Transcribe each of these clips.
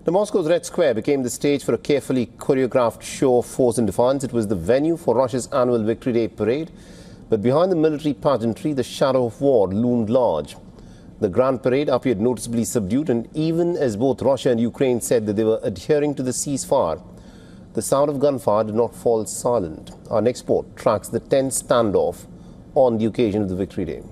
The Moscow's Red Square became the stage for a carefully choreographed show of force and defiance. It was the venue for Russia's annual Victory Day parade. But behind the military pageantry, the shadow of war loomed large. The Grand Parade appeared noticeably subdued, and even as both Russia and Ukraine said that they were adhering to the ceasefire, the sound of gunfire did not fall silent. Our next report tracks the tense standoff on the occasion of the Victory Day.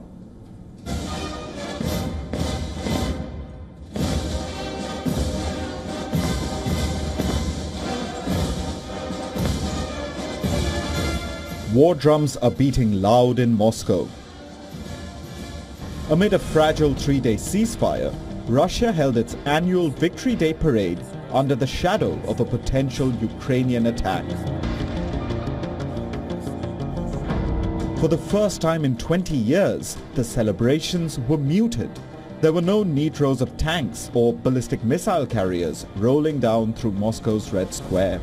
War drums are beating loud in Moscow. Amid a fragile three-day ceasefire, Russia held its annual Victory Day parade under the shadow of a potential Ukrainian attack. For the first time in 20 years, the celebrations were muted. There were no neat rows of tanks or ballistic missile carriers rolling down through Moscow's Red Square.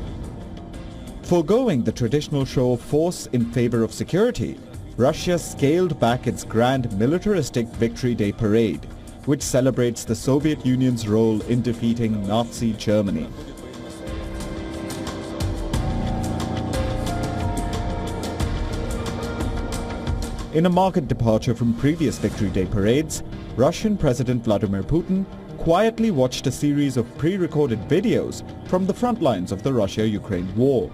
Foregoing the traditional show of force in favor of security, Russia scaled back its grand militaristic Victory Day parade, which celebrates the Soviet Union's role in defeating Nazi Germany. In a marked departure from previous Victory Day parades, Russian President Vladimir Putin quietly watched a series of pre-recorded videos from the front lines of the Russia-Ukraine war.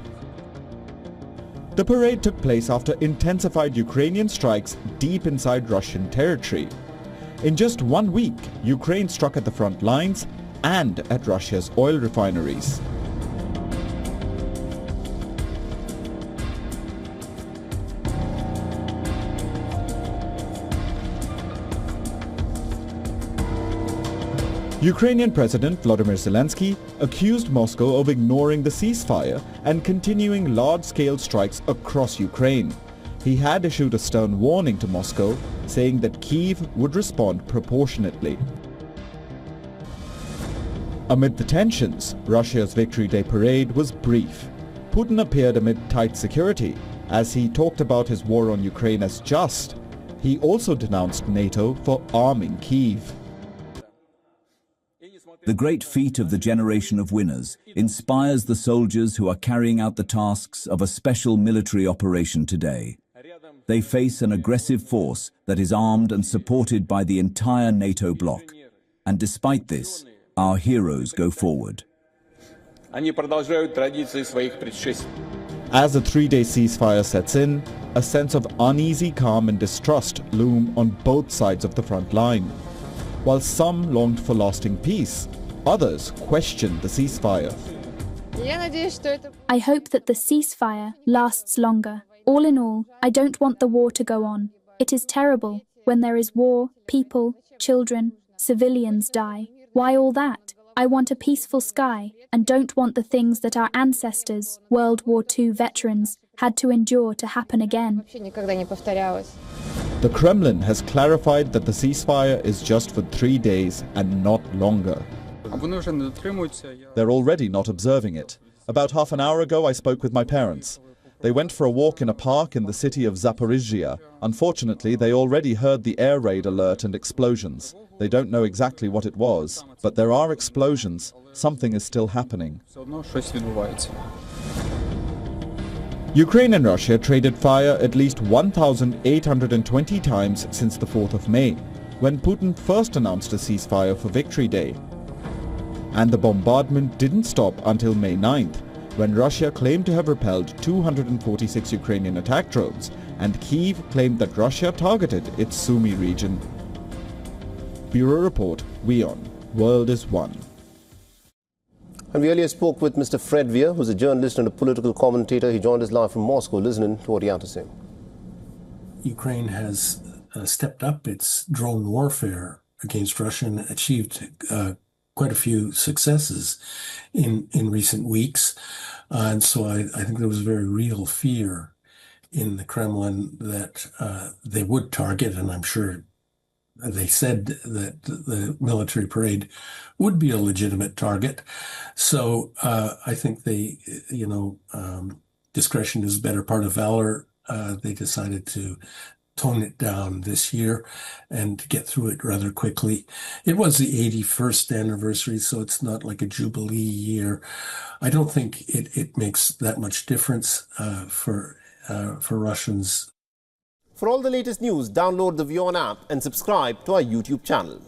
The parade took place after intensified Ukrainian strikes deep inside Russian territory. In just 1 week, Ukraine struck at the front lines and at Russia's oil refineries. Ukrainian President Vladimir Zelensky accused Moscow of ignoring the ceasefire and continuing large-scale strikes across Ukraine. He had issued a stern warning to Moscow, saying that Kyiv would respond proportionately. Amid the tensions, Russia's Victory Day parade was brief. Putin appeared amid tight security. As he talked about his war on Ukraine as just, he also denounced NATO for arming Kyiv. The great feat of the generation of winners inspires the soldiers who are carrying out the tasks of a special military operation today. They face an aggressive force that is armed and supported by the entire NATO bloc. And despite this, our heroes go forward. As a three-day ceasefire sets in, a sense of uneasy calm and distrust loom on both sides of the front line. While some longed for lasting peace, others questioned the ceasefire. I hope that the ceasefire lasts longer. All in all, I don't want the war to go on. It is terrible. When there is war, people, children, civilians die. Why all that? I want a peaceful sky and don't want the things that our ancestors, World War II veterans, had to endure to happen again. The Kremlin has clarified that the ceasefire is just for 3 days and not longer. They're already not observing it. About half an hour ago, I spoke with my parents. They went for a walk in a park in the city of Zaporizhzhia. Unfortunately, they already heard the air raid alert and explosions. They don't know exactly what it was, but there are explosions. Something is still happening. Ukraine and Russia traded fire at least 1,820 times since the 4th of May, when Putin first announced a ceasefire for Victory Day. And the bombardment didn't stop until May 9th, when Russia claimed to have repelled 246 Ukrainian attack drones, and Kyiv claimed that Russia targeted its Sumy region. Bureau Report, WION, World is One. And we earlier spoke with Mr. Fred Weir, who's a journalist and a political commentator. He joined us live from Moscow. Listening to what he had to say. Ukraine has stepped up its drone warfare against Russia and achieved quite a few successes in recent weeks. And so I think there was a very real fear in the Kremlin that they would target, and I'm sure they said that the military parade would be a legitimate target. So I think they, discretion is the better part of valor. They decided to tone it down this year and get through it rather quickly. It was the 81st anniversary, so it's not like a jubilee year. I don't think it makes that much difference for Russians. For all the latest news, download the WION app and subscribe to our YouTube channel.